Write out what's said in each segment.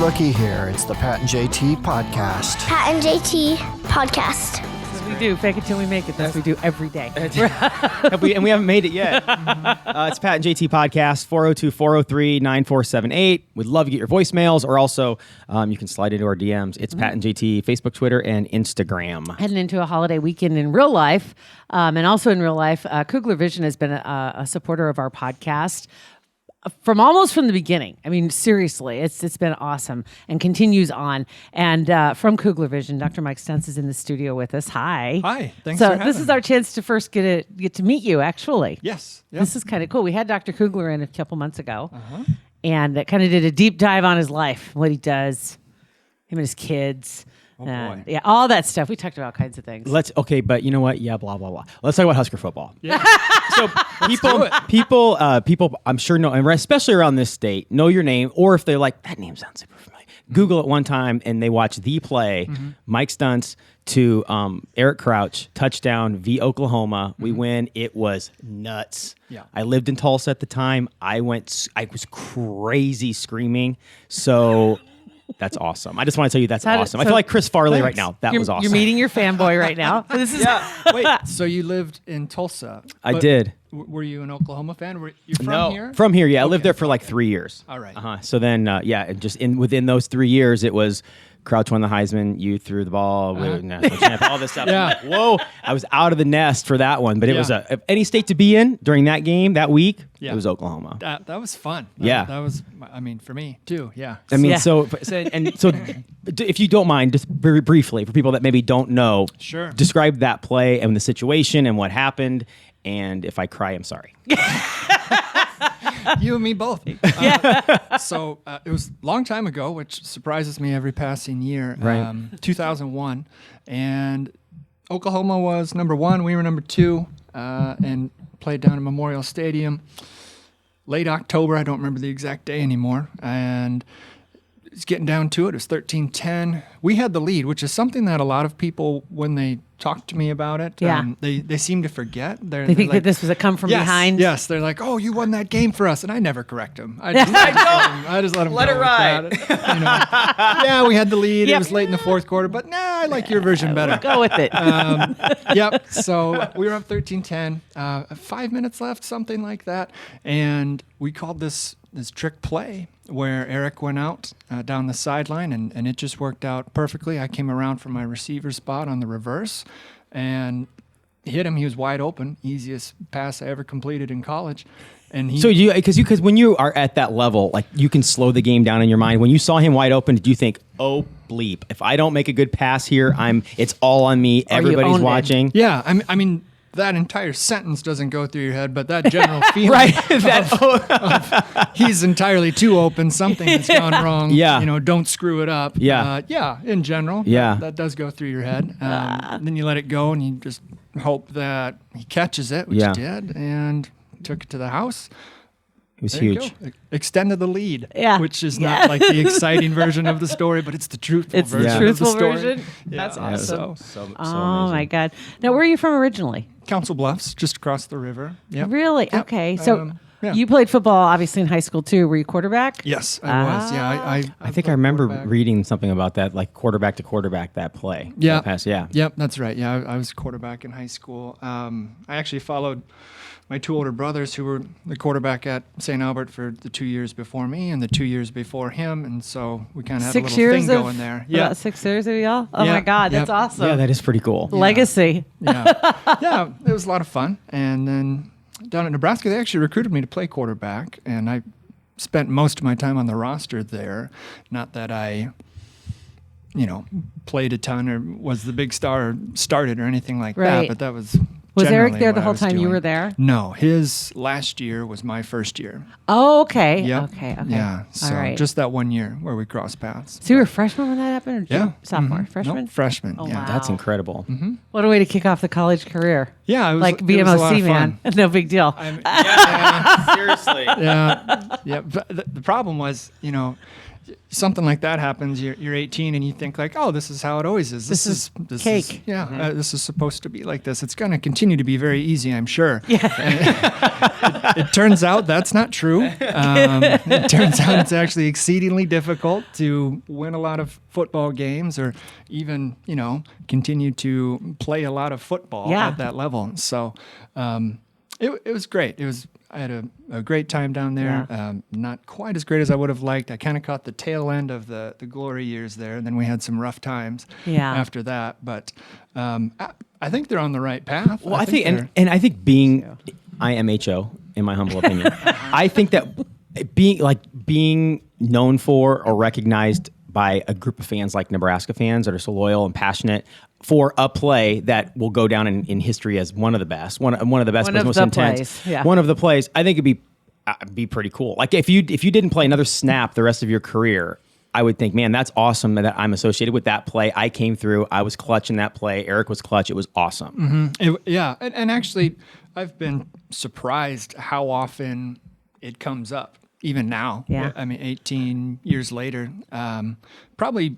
looky here. It's the Pat and JT podcast. Pat and JT podcast. That's what we do. Fake it till we make it. That's what we do every day. and we haven't made it yet. It's Pat and JT podcast, 402-403-9478. We'd love to get your voicemails, or also you can slide into our DMs. It's Pat and JT, Facebook, Twitter, and Instagram. Heading into a holiday weekend in real life, and also in real life, Kugler Vision has been a supporter of our podcast from the beginning. I mean, seriously, it's been awesome and continues on. And from Kugler Vision, Dr. Mike Stuntz is in the studio with us. Hi. Hi. Thanks for having this is me. our chance to first get to meet you, actually. Yes. Yep. This is kind of cool. We had Dr. Kugler in a couple months ago, and kind of did a deep dive on his life, what he does, him and his kids. Oh, boy. Yeah, all that stuff. We talked about all kinds of things. But you know what? Yeah, blah, blah, blah. Let's talk about Husker football. Yeah. So people, I'm sure know, and especially around this state, know your name, or if they're like, that name sounds super familiar. Google it one time and they watch the play, Mike Stuntz to Eric Crouch, touchdown v. Oklahoma. We win. It was nuts. Yeah. I lived in Tulsa at the time. I was crazy screaming. So that's awesome. I just want to tell you that's awesome. I feel like Chris Farley right now. That was awesome. You're meeting your fanboy right now. This is Wait, so you lived in Tulsa? I did. Were you an Oklahoma fan? Were you from No, here? from here. Yeah, I lived there for like 3 years. All right. So then, just within those 3 years, it was Crouch won the Heisman. You threw the ball. National champ, all this stuff. Yeah. I'm like, whoa! I was out of the nest for that one, but it was Yeah. any state to be in during that game that week. Yeah. It was Oklahoma. That was fun. Yeah. That was. I mean, for me too. Yeah. I mean, Yeah. so if you don't mind, just very briefly for people that maybe don't know, Sure. describe that play and the situation and what happened. And if I cry, I'm sorry. You and me both. So it was a long time ago, which surprises me every passing year. Right. 2001, and Oklahoma was number 1. We were number 2, and played down at Memorial Stadium. Late October, I don't remember the exact day anymore, and it's getting down to it. It was 13-10. We had the lead, which is something that a lot of people, when they talk to me about it, they seem to forget. They think like, that this was a come from behind. Yes, they're like, "Oh, you won that game for us," and I never correct them. I just let them Let go it with ride. that. Yeah, we had the lead. It was late in the fourth quarter, but I like your version better. Go with it. Yep. So we were up 13-10. 5 minutes left, something like that, and we called this trick play where Eric went out down the sideline, and it just worked out perfectly. I came around from my receiver spot on the reverse and hit him. He was wide open. Easiest pass I ever completed in college. And he, So because when you are at that level, like you can slow the game down in your mind. When you saw him wide open, did you think, "Oh bleep! If I don't make a good pass here, it's all on me. Everybody's owned it. watching." yeah, I mean, that entire sentence doesn't go through your head, but that general feeling Right. he's entirely too open, something has gone wrong. Yeah. Don't screw it up. Yeah. In general. Yeah. That does go through your head. Then you let it go and you just hope that he catches it, which Yeah. he did, and took it to the house. It was There you huge. go. Extended the lead, Yeah. which is not like the exciting version of the story, but it's the truthful It's version the of truthful the story. version. Yeah. That's Yeah, awesome. so Oh my God! Now, where are you from originally? Council Bluffs, just across the river. Yep. Really? Yep. Okay. So yeah. you played football, obviously, in high school too. Were you quarterback? Yes, I was. Yeah, I think I remember reading something about that, like quarterback to quarterback, that play. Yeah. That pass, yeah. Yep, that's right. Yeah, I was quarterback in high school. I actually followed my 2 older brothers who were the quarterback at St. Albert for the 2 years before me and the 2 years before him, and so we kind of had 6 a little years thing going there. Yeah, About 6 years of y'all. Oh Yeah. my God, that's Yep. awesome. Yeah, that is pretty cool. Legacy. yeah, it was a lot of fun. And then down at Nebraska, they actually recruited me to play quarterback, and I spent most of my time on the roster there. Not that I, played a ton or was the big star or started or anything like Right. that, but that was Was Eric generally there what the I whole was time you doing. were there? No, his last year was my first year. Oh, okay. Yep. Okay. Yeah, so All right. just that 1 year where we crossed paths. So you were a freshman when that happened, or Yeah. sophomore, Mhm. freshman? Nope, freshman. Oh, yeah. wow. That's incredible. What a way to kick off the college career. Yeah, it was Like it was a lot BMOC, of fun. man. No big deal. Seriously. Yeah. But the problem was, something like that happens, you're 18 and you think like, oh, this is how it always is. This is cake. This is supposed to be like this. It's going to continue to be very easy, I'm sure. Yeah. It turns out that's not true. It turns out it's actually exceedingly difficult to win a lot of football games or even, continue to play a lot of football at that level. So it was great. I had a great time down there. Yeah. Not quite as great as I would have liked. I kind of caught the tail end of the glory years there, and then we had some rough times after that. But I think they're on the right path. Well, I think I think being IMHO, in my humble opinion, I think that being known for or recognized by a group of fans like Nebraska fans that are so loyal and passionate for a play that will go down in history as one of the best, one of the best, most intense, one of the plays. I think it'd be pretty cool. Like if you didn't play another snap the rest of your career, I would think, man, that's awesome that I'm associated with that play. I came through. I was clutch in that play. Eric was clutch. It was awesome. Mm-hmm. And actually, I've been surprised how often it comes up. Even now, 18 years later, probably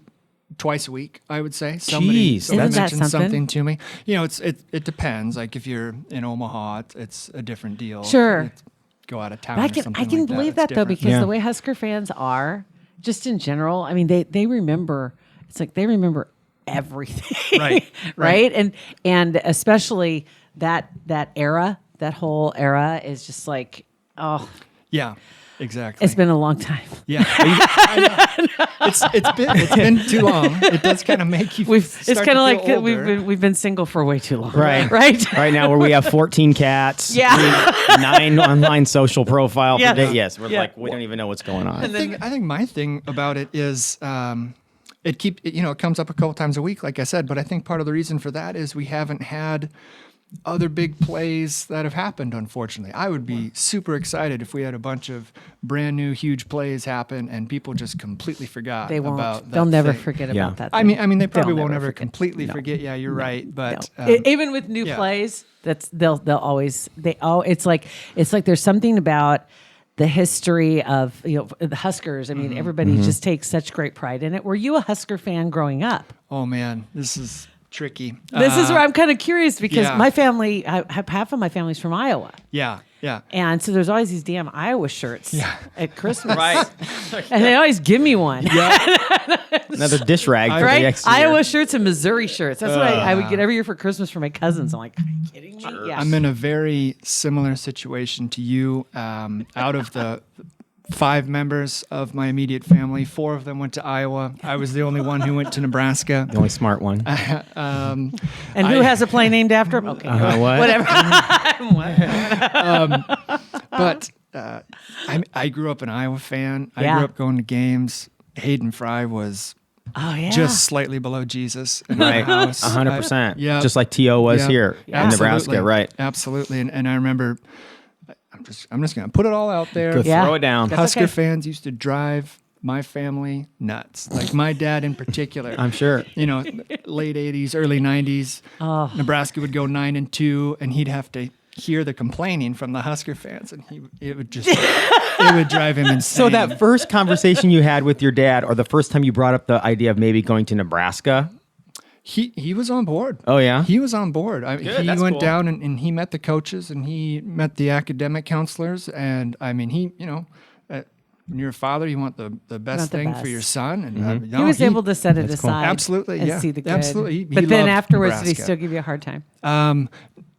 twice a week, I would say. Somebody mentions something to me. It depends. Like if you're in Omaha, it's a different deal. Sure. Go out of town. I can believe that though, because the way Husker fans are, just in general, I mean, they remember. It's like they remember everything, right? And especially that era, that whole era is just like, oh, yeah. Exactly. It's been a long time. Yeah, it's been too long. It does kind of make you. It's kind of like we've been single for way too long. Right. Right now, where we have 14 cats. 9 online social profile per day. Yes, we're like we don't even know what's going on. I think my thing about it is. It comes up a couple times a week, like I said, but I think part of the reason for that is we haven't had other big plays that have happened, unfortunately. I would be super excited if we had a bunch of brand new huge plays happen and people just completely forgot about that. They'll never forget about that. I mean they probably won't ever completely forget. Yeah, you're right. But even with new plays, they'll always it's like there's something about the history of the Huskers. I mean, everybody just takes such great pride in it. Were you a Husker fan growing up? Oh man, this is tricky. This is where I'm kind of curious because my family, half of my family's from Iowa. Yeah. And so there's always these damn Iowa shirts at Christmas. Right. And they always give me one. Yeah. Another dish rag for the next year. Iowa shirts and Missouri shirts. That's what I would get every year for Christmas for my cousins. I'm like, are you kidding me? Yeah. I'm in a very similar situation to you. Out of the 5 members of my immediate family, 4 of them went to Iowa. I was the only one who went to Nebraska. The only smart one. And who has a play named after him? Okay, what? Whatever. But I grew up an Iowa fan. I grew up going to games. Hayden Fry was just slightly below Jesus in my house. 100%. Just like T.O. was here in Nebraska, right? Absolutely. And I remember... I'm just going to put it all out there. Go throw it down. Husker fans used to drive my family nuts. Like my dad in particular. I'm sure. Late 80s, early 90s. Nebraska would go 9-2, and he'd have to hear the complaining from the Husker fans, and it would drive him insane. So that first conversation you had with your dad, or the first time you brought up the idea of maybe going to Nebraska, He was on board. Oh, yeah? He was on board. He went down and he met the coaches and he met the academic counselors. And, I mean, when you're a father, you want the best thing for your son. And he was able to set it aside. Absolutely, and see the good. Absolutely. But then afterwards, did he still give you a hard time?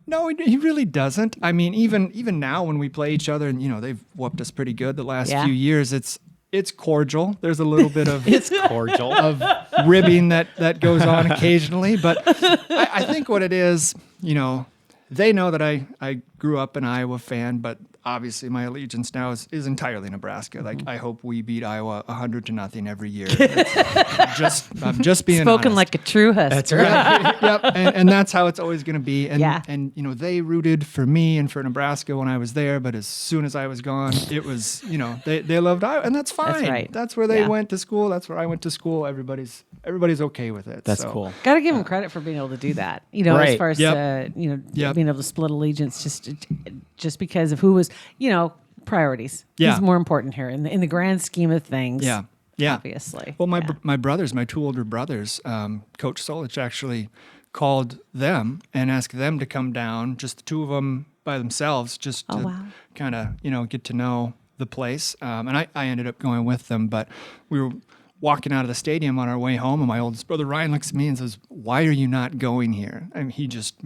No, he really doesn't. I mean, even now when we play each other, and, they've whooped us pretty good the last few years, it's cordial. There's a little bit of of ribbing that goes on occasionally, but I think what it is, they know that I grew up an Iowa fan, but obviously my allegiance now is entirely Nebraska. Like I hope we beat Iowa 100-0 every year. I'm just being spoken honest. like a true Husker. That's right. Yep. And that's how it's always going to be. And they rooted for me and for Nebraska when I was there, but as soon as I was gone, it was they loved Iowa, and that's fine. That's right. That's where they went to school. That's where I went to school. Everybody's okay with it. That's cool. Got to give him credit for being able to do that. As far as being able to split allegiance just because of who was priorities. Yeah. He's more important here in the grand scheme of things. Yeah. Yeah. obviously. Well, Yeah. my brothers, my two older brothers, Coach Solich actually called them and asked them to come down, just the two of them by themselves, just to wow. kind of, get to know the place. And I ended up going with them, but we were walking out of the stadium on our way home, and my oldest brother Ryan looks at me and says, "Why are you not going here?" And he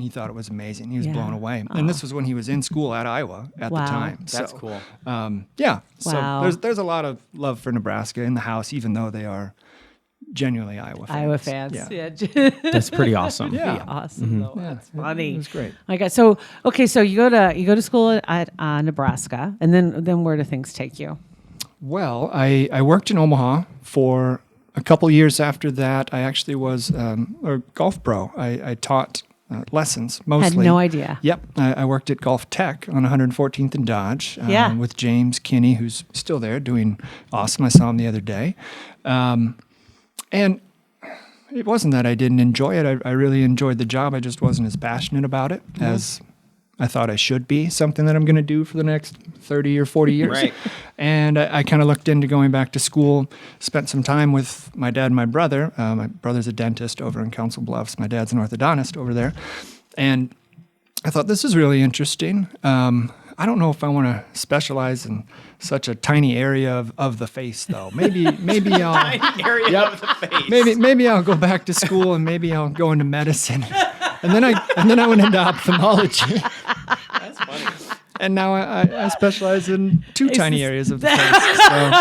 thought it was amazing. He was Yeah. blown away. And this was when he was in school at Iowa at Wow. the time. That's So, cool. Yeah. Wow. So there's a lot of love for Nebraska in the house, even though they are genuinely Iowa fans. Iowa fans. Yeah. That's pretty awesome. Yeah. Pretty awesome. Though. Yeah, That's funny. It was great. My God. So you go to school at Nebraska, and then where do things take you? Well, I worked in Omaha for a couple years after that. I actually was a golf pro. I taught lessons mostly. Had no idea. Yep. I worked at Golf Tech on 114th and Dodge Yeah. with James Kinney, who's still there doing awesome. I saw him the other day. And it wasn't that I didn't enjoy it. I really enjoyed the job. I just wasn't as passionate about it as I thought I should be, something that I'm going to do for the next 30 or 40 years. Right. And I kind of looked into going back to school, spent some time with my dad and my brother. My brother's a dentist over in Council Bluffs. My dad's an orthodontist over there. And I thought, this is really interesting. I don't know if I want to specialize in such a tiny area of the face, though. Maybe I'll Area of the face. maybe I'll go back to school and maybe I'll go into medicine. And then I went into ophthalmology. That's funny. And now I specialize in two tiny areas of the face. So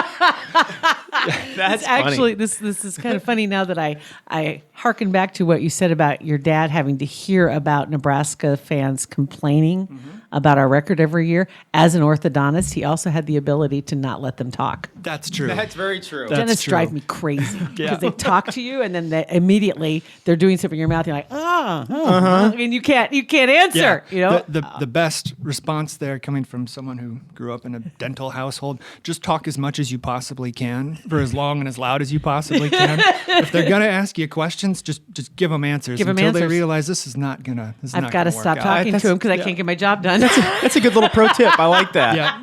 That's Actually, funny. this is kind of funny now that I hearken back to what you said about your dad having to hear about Nebraska fans complaining about our record every year. As an orthodontist, he also had the ability to not let them talk. that's true. That's very true. That's Dentists true. drive me crazy because Yeah. they talk to you and then immediately they're doing something in your mouth. You're like, and you can't answer. You know, the best response there coming from someone who grew up in a dental household, just talk as much as you possibly can for as long and as loud as you possibly can. If they're gonna ask you questions, just give them answers Give 'em until they answers. realize this is not gonna. I've got to stop talking to him because I can't get my job done. That's a good little pro tip. I like that. Yeah,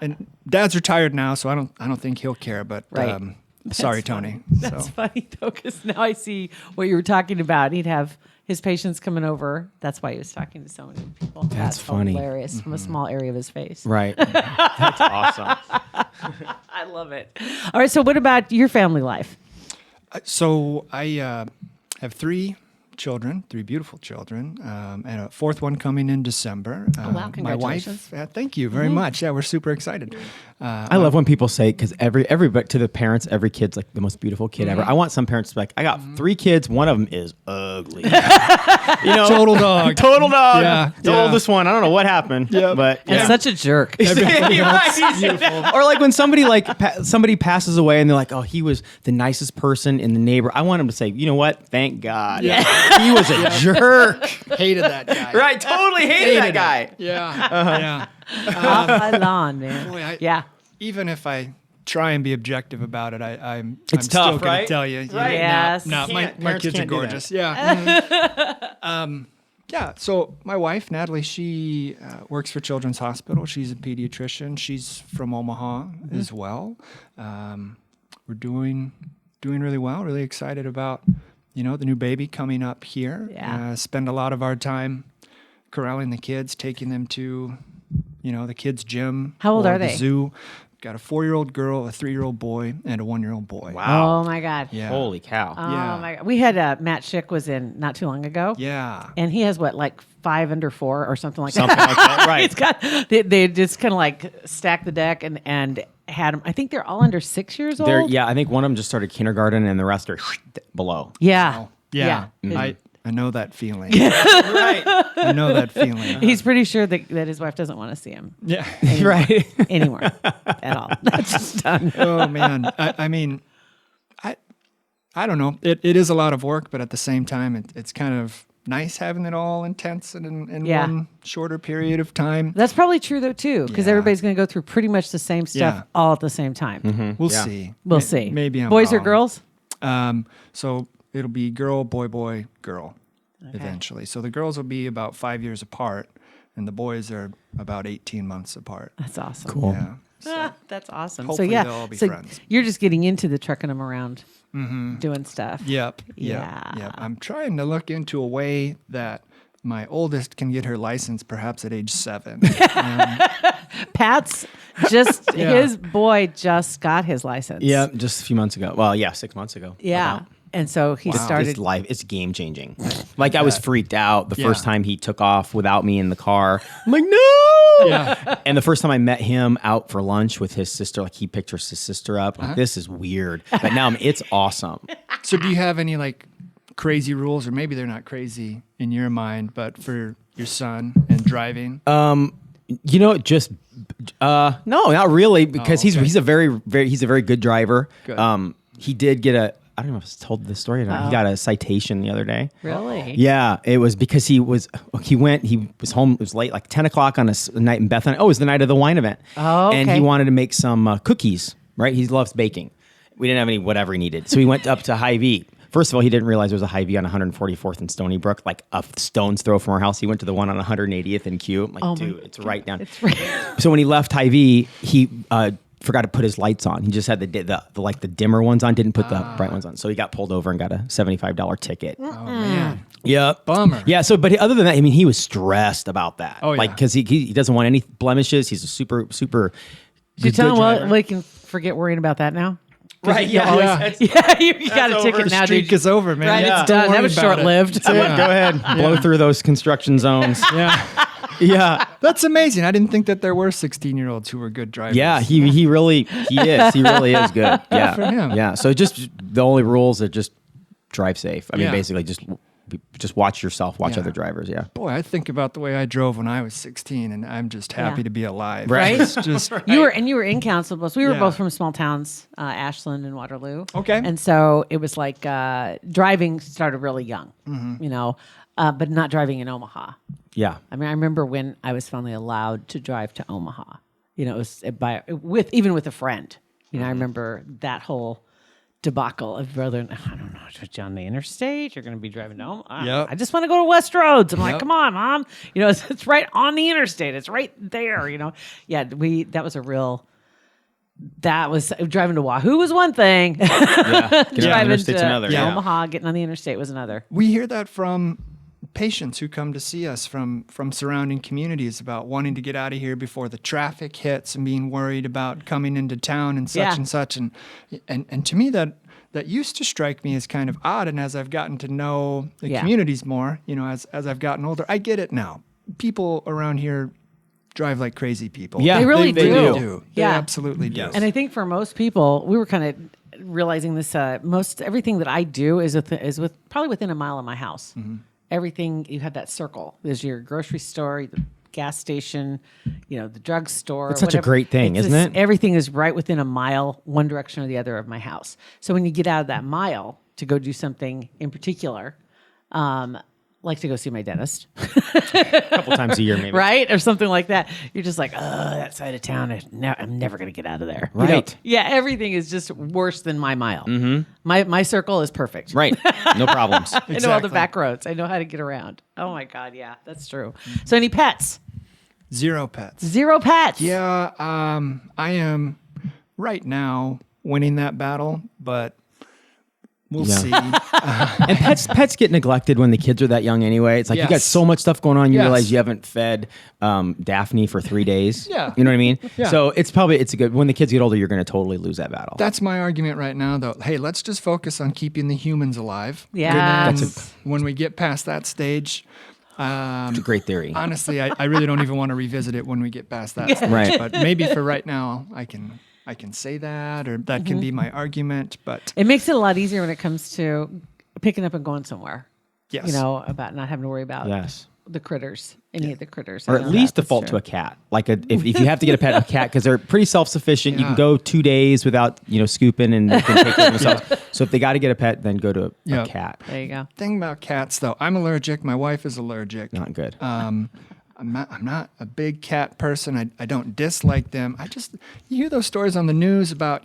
and Dad's retired now, so I don't think he'll care. But Right. sorry, Tony. That's So funny though, because now I see what you were talking about. He'd have his patients coming over. That's why he was talking to so many people. That's funny. hilarious from a small area of his face. Right. That's awesome. I love it. All right, so what about your family life? So I have three beautiful children, and a fourth one coming in December. wow, My congratulations. wife, thank you very much. Yeah, we're super excited. I love when people say, because everybody to the parents, every kid's like the most beautiful kid ever. I want some parents to be like, I got three kids, one of them is ugly. Total dog. Total dog. Yeah, The yeah. oldest one. I don't know what happened. Yep. But And yeah. such a jerk. Or like when somebody somebody passes away and they're like, oh, he was the nicest person in the neighbor. I want him to say, you know what? Thank God. He was a jerk. Hated that guy. Right. Totally hated that it. guy. Yeah. Yeah. Off my lawn, man. Boy, yeah. Even if I try and be objective about it, I'm It's still tough, going right? to tell you. Right. Yes. No, my Parents kids are can't do that. gorgeous. Yeah. Yeah. So my wife, Natalie, she works for Children's Hospital. She's a pediatrician. She's from Omaha as well. We're doing really well. Really excited about the new baby coming up here. Yeah. Spend a lot of our time corralling the kids, taking them to the kids' gym. How old or are the they? Zoo. Got a 4-year-old girl, a 3-year-old boy, and a 1-year-old boy. Wow. Oh my God. Yeah. Holy cow. Oh Yeah. my God. We had Matt Schick was in not too long ago. Yeah. And he has like 5 under 4 or something like Something that. like that. Right. It's got they just kind of like stacked the deck and had them. I think they're all under 6 years old. Yeah, I think one of them just started kindergarten and the rest are below. Yeah. Yeah. Yeah. I know that feeling. Right. I know that feeling. He's pretty sure that his wife doesn't want to see him Yeah. Right. anymore at all. That's just done. Oh man. I mean, I don't know. It is a lot of work, but at the same time, it's kind of nice having it all intense and in Yeah. one shorter period of time. That's probably true though too, because Yeah. everybody's going to go through pretty much the same stuff Yeah. all at the same time. We'll Yeah. see. We'll see. Maybe I'm boys or wrong. girls. So it'll be girl, boy, boy, girl eventually. So the girls will be about 5 years apart. and the boys are about 18 months apart. That's awesome. Cool. Yeah. So That's awesome. Hopefully so yeah, they'll all be so friends. you're just getting into the trucking them around, doing stuff. Yep. Yeah. Yep. I'm trying to look into a way that my oldest can get her license perhaps at age 7. Pat's just Yeah. his boy just got his license. Yeah, just a few months ago. Well, yeah, 6 months ago. Yeah. About. And so he It's started. life. It's game changing. Like I was freaked out the first Yeah. time he took off without me in the car. I'm like, no. Yeah. And the first time I met him out for lunch with his sister, like he picked his sister up. I'm like, this is weird. But now it's awesome. So do you have any like crazy rules, or maybe they're not crazy in your mind, but for your son and driving? You know, just no, not really, because okay. he's a very good driver. Good. He did get I don't know if I told this story or not. He got a citation the other day. Really? Yeah, it was because he was home. It was late, like 10 o'clock on a night in Bethlehem. Oh, it was the night of the wine event. Oh, And okay. he wanted to make some cookies. Right, he loves baking. We didn't have any whatever he needed, so he went up to Hy-Vee. First of all, he didn't realize there was a Hy-Vee on 144th and Stony Brook, like a stone's throw from our house. He went to the one on 180th and Q. I'm like, dude, it's right down. It's right. So when he left Hy-Vee, he forgot to put his lights on. He just had the dimmer ones on, didn't put the bright ones on. So he got pulled over and got a $75 ticket. Oh man. Yeah, Bummer. Yeah. So, but other than that, I mean, he was stressed about that. Oh, yeah. Like because he doesn't want any blemishes. He's a super. Did you tell him, well, we can forget worrying about that now? Right. You always- yeah, you got a ticket The now, streak dude. is over, man. Right, Yeah. it's done. Don't That worry was about it. short-lived. Go ahead, blow through those construction zones. Yeah. Yeah. That's amazing. I didn't think that there were 16-year-olds who were good drivers. Yeah, he really is. He really is good. Yeah, for him. Yeah. So just the only rules are just drive safe. I mean, Yeah. basically just watch yourself, watch Yeah. other drivers. Yeah. Boy, I think about the way I drove when I was 16, and I'm just happy Yeah. to be alive. Right? It's just You were in council with us. We were Yeah. both from small towns, Ashland and Waterloo. Okay. And so it was like driving started really young, Mm-hmm. you know, but not driving in Omaha. Yeah. I mean, I remember when I was finally allowed to drive to Omaha. You know, it was even with a friend. You know, I remember that whole debacle of brother. I don't know, just on the interstate. You're going to be driving to Omaha. Yep. I just want to go to West Roads. I'm like, Yep. come on, Mom. You know, it's right on the interstate. It's right there. You know, yeah. That was driving to Wahoo was one thing. Yeah. Get on the Driving interstate's to another. Yeah. Omaha, getting on the interstate was another. we hear that from patients who come to see us from surrounding communities about wanting to get out of here before the traffic hits and being worried about coming into town and such Yeah. and such. And to me, that used to strike me as kind of odd. And as I've gotten to know the Yeah. communities more, you know, as I've gotten older, I get it now. People around here drive like crazy people. Yeah, They really they do. do. They Yeah. absolutely do. Yes. And I think for most people, we were kind of realizing this. Most everything that I do is probably within a mile of my house. Mm-hmm. Everything you have that circle. There's your grocery store, the gas station, you know, the drugstore. It's such a great thing, isn't it? Everything is right within a mile, one direction or the other of my house. So when you get out of that mile to go do something in particular, like to go see my dentist, A couple times a year, maybe. right? Or something like that. You're just like, that side of town, I'm never going to get out of there. You know? Right. Yeah, everything is just worse than my mile. Mm-hmm. My circle is perfect. Right. No problems. I know all the Exactly. back roads. I know how to get around. Oh my God, yeah, that's true. So any pets? Zero pets. Zero pets. Yeah, I am right now winning that battle, but we'll Yeah. see. And pets get neglected when the kids are that young anyway. It's like you got Yes. so much stuff going on. You Yes. realize you haven't fed Daphne for 3 days. Yeah. You know what I mean? Yeah. So it's a good, when the kids get older, you're going to totally lose that battle. That's my argument right now, though. Hey, let's just focus on keeping the humans alive. Yeah. And then when we get past that stage, It's a great theory. honestly, I really don't even want to revisit it when we get past that stage. Right. But maybe for right now, I can say that, or that can be my argument. But It makes it a lot easier when it comes to picking up and going somewhere. yes, You know, about not having to worry about Yes. the critters, any of the critters. Or at least default to a cat. Like if you have to get a cat, because they're pretty self-sufficient. You can Yeah. go 2 days without scooping, and they can take care of themselves. So if they got to get a pet, then go to a Yeah. cat. There you go. thing about cats, though, I'm allergic. My wife is allergic. Not good. I'm not a big cat person. I don't dislike them. You hear those stories on the news about,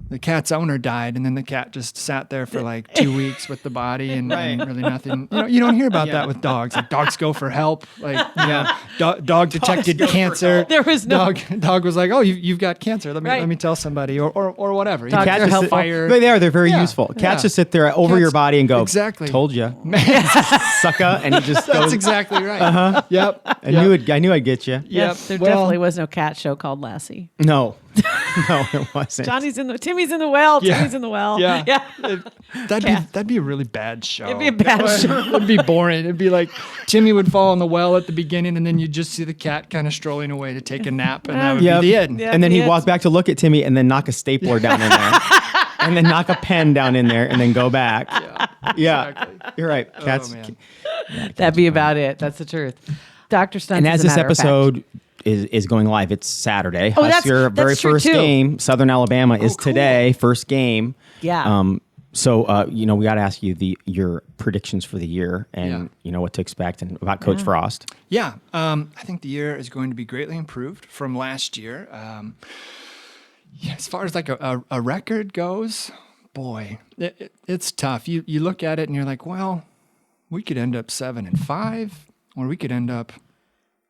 the cat's owner died, and then the cat just sat there for like 2 weeks with the body and really nothing. You don't hear about that with dogs. Like dogs go for help. Like dog detected cancer. There was no dog was like, oh, you've got cancer. Let me tell somebody or whatever. Dogs Cats are just helpful. They're very useful. Cats just sit there over your body and go, exactly. Told you, sucker, and he just goes. That's exactly right. Yep. I knew I'd get you. Yep. There definitely was no cat show called Lassie. No, it wasn't. Timmy's in the well. Timmy's in the well. Yeah. That'd be a really bad show. It'd be a bad show. It'd be boring. It'd be like Timmy would fall in the well at the beginning, and then you'd just see the cat kind of strolling away to take a nap, and that would be the end. Yeah. And then he'd walk back to look at Timmy and then knock a stapler down in there. And then knock a pen down in there and then go back. Yeah. Exactly. You're right. Cats. man. That'd be about it. That's the truth. Dr. Stuntz. And as as a this matter of fact- episode is going live, it's Saturday. Oh, that's Husker, very true, first too. game, Southern Alabama is today, first game. Yeah. So we got to ask you your predictions for the year and what to expect and about Coach Frost. Yeah. I think the year is going to be greatly improved from last year. As far as like a record goes, boy, it's tough. You look at it and you're like, well, we could end up 7-5, or we could end up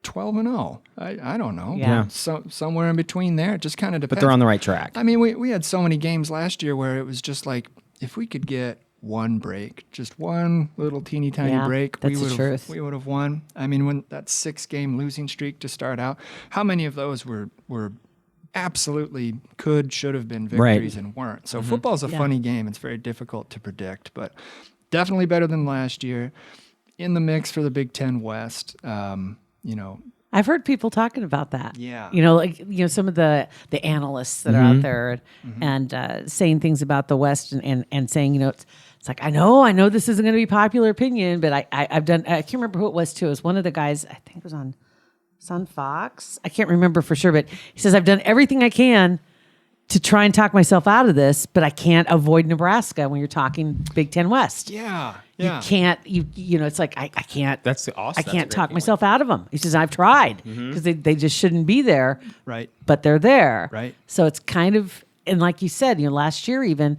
12-0. I don't know. Yeah. So somewhere in between there. It just kind of depends. But they're on the right track. I mean, we had so many games last year where it was just like, if we could get one break, just one little teeny tiny break, that's the truth. we would have won. I mean, when that 6-game losing streak to start out, how many of those were absolutely should have been victories and weren't. So football's a funny game. It's very difficult to predict, but definitely better than last year. In the mix for the Big Ten West, I've heard people talking about that. Yeah. Some of the analysts that are out there and saying things about the West and saying, it's like, I know this isn't going to be popular opinion, but I've done, I can't remember who it was too. It was one of the guys, I think it was on Fox. I can't remember for sure, but he says, I've done everything I can to try and talk myself out of this, but I can't avoid Nebraska when you're talking Big Ten West. Yeah. You can't, it's like, I can't. That's awesome. I can't talk myself out of them. He says, I've tried because they just shouldn't be there. Right. But they're there. Right. So it's kind of, and like you said, last year even,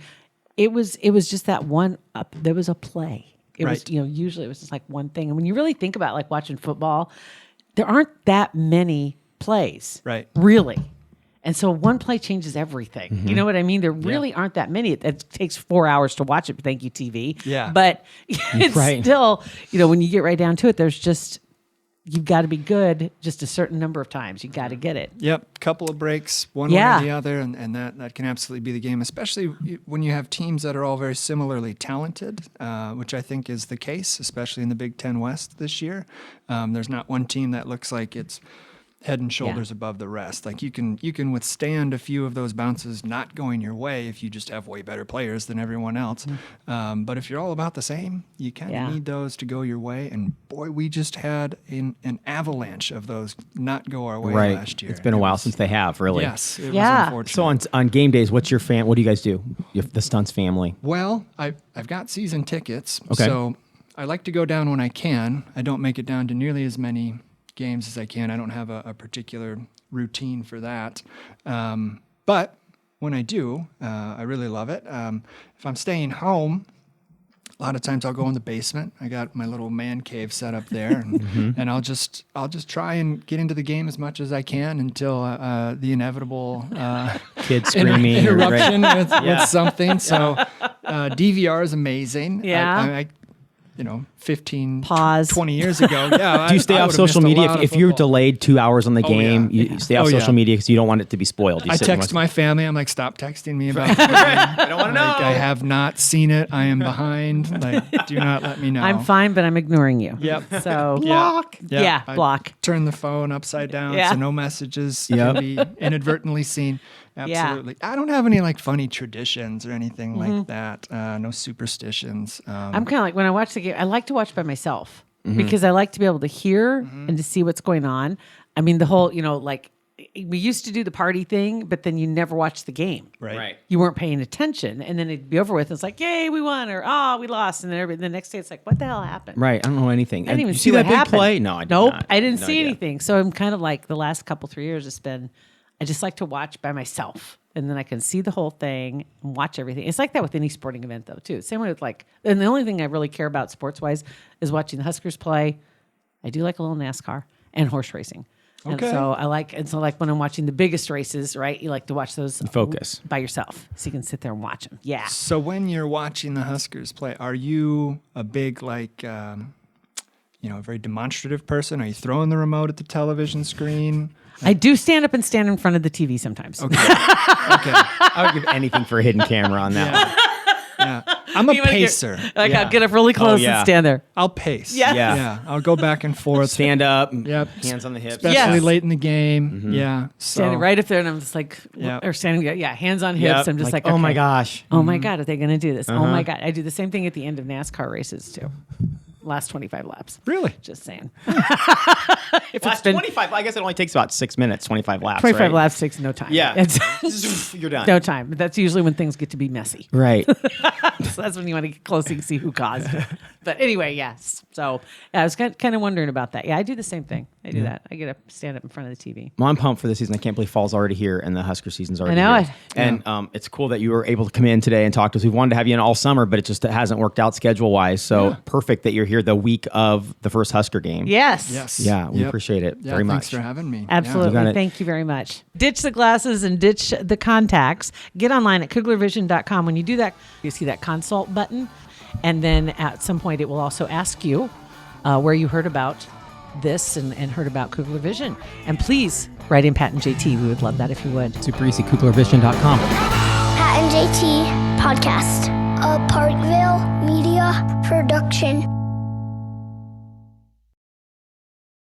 it was just that one up, there was a play. It was, usually it was just like one thing. And when you really think about like watching football, there aren't that many plays. Right. Really. And so one play changes everything. You know what I mean? There really aren't that many. It takes 4 hours to watch it. Thank you, TV. Yeah. But it's still, when you get right down to it, there's just, you've got to be good just a certain number of times. You got to get it. Yep. Couple of breaks, one way or the other, and that can absolutely be the game, especially when you have teams that are all very similarly talented, which I think is the case, especially in the Big Ten West this year. There's not one team that looks like it's head and shoulders above the rest. Like you can withstand a few of those bounces not going your way if you just have way better players than everyone else. But if you're all about the same, you kind of need those to go your way. And boy, we just had an avalanche of those not go our way last year. It's been a while since they have, really. Yes, it was unfortunate. So on game days, what do you guys do? The Stuntz family. Well, I've got season tickets, Okay. so I like to go down when I can. I don't make it down to nearly as many games as I can. I don't have a particular routine for that. But when I do, I really love it. If I'm staying home, a lot of times I'll go in the basement. I got my little man cave set up there, and I'll just try and get into the game as much as I can until the inevitable Kids screaming. interruption with something. So DVR is amazing. Yeah. 15, Pause. 20 years ago. Yeah. Do you stay I off would've social missed a media lot of if you're football. delayed 2 hours on the game? You stay off social media because you don't want it to be spoiled. I text my family. I'm like, stop texting me about it. I don't want to know. I have not seen it. I am behind. Like, do not let me know. I'm fine, but I'm ignoring you. Yep. So Block. Yeah, I block. Turn the phone upside down Yeah. so no messages Yep. can be inadvertently seen. Absolutely. I don't have any like funny traditions or anything like that. No superstitions. I'm kind of like when I watch the game, I like to watch by myself because I like to be able to hear and to see what's going on. I mean, the whole, like we used to do the party thing, but then you never watched the game. Right. You weren't paying attention, and then it'd be over with. It's like, yay, we won, or we lost, and then the next day it's like, what the hell happened? Right. I don't know anything. I didn't even you see that what big happened. play? No, I did Nope, not. I didn't No see idea. anything. So I'm kind of like the last 3 years. It's been, I just like to watch by myself and then I can see the whole thing and watch everything. It's like that with any sporting event, though, too. Same way with and the only thing I really care about sports-wise is watching the Huskers play. I do like a little NASCAR and horse racing. Okay. And so like when I'm watching the biggest races, right? You like to watch those Focus. by yourself, so you can sit there and watch them. Yeah. So when you're watching the Huskers play, are you a big a very demonstrative person? Are you throwing the remote at the television screen? I do stand up and stand in front of the TV sometimes. Okay. I would give anything for a hidden camera on that one. Yeah. I'm a pacer. I'll get up really close and stand there. I'll pace. Yeah. Yeah. I'll go back and forth. Stand up, Yep. hands on the hips. Especially late in the game. Yeah. Standing right up there, and I'm just like, or standing, hands on hips. I'm just like, oh my okay. gosh. Oh my God, are they going to do this? Oh my God. I do the same thing at the end of NASCAR races too. Last 25 laps. Really? Just saying. If it's 25, I guess it only takes about 6 minutes, 25 laps. 25 right? laps takes no time. Yeah. It's You're done. no time. But that's usually when things get to be messy. Right. So that's when you want to get close and see who caused it. But anyway, yes. So I was kind of wondering about that. Yeah, I do the same thing. I do that. I get up, stand up in front of the TV. Well, I'm pumped for the season. I can't believe fall's already here and the Husker season's already I know here. And it's cool that you were able to come in today and talk to us. We've wanted to have you in all summer, but it hasn't worked out schedule-wise. So perfect that you're here the week of the first Husker game. Yes. Yes. Yeah, we appreciate it very much. Thanks for having me. Absolutely. You got it. Thank you very much. Ditch the glasses and ditch the contacts. Get online at kuglervision.com. When you do that, you see that consult button. And then at some point, it will also ask you where you heard about this and heard about Kugler Vision. And please write in Pat and JT. We would love that if you would. Super easy, kuglervision.com. Pat and JT Podcast. A Parkville Media Production.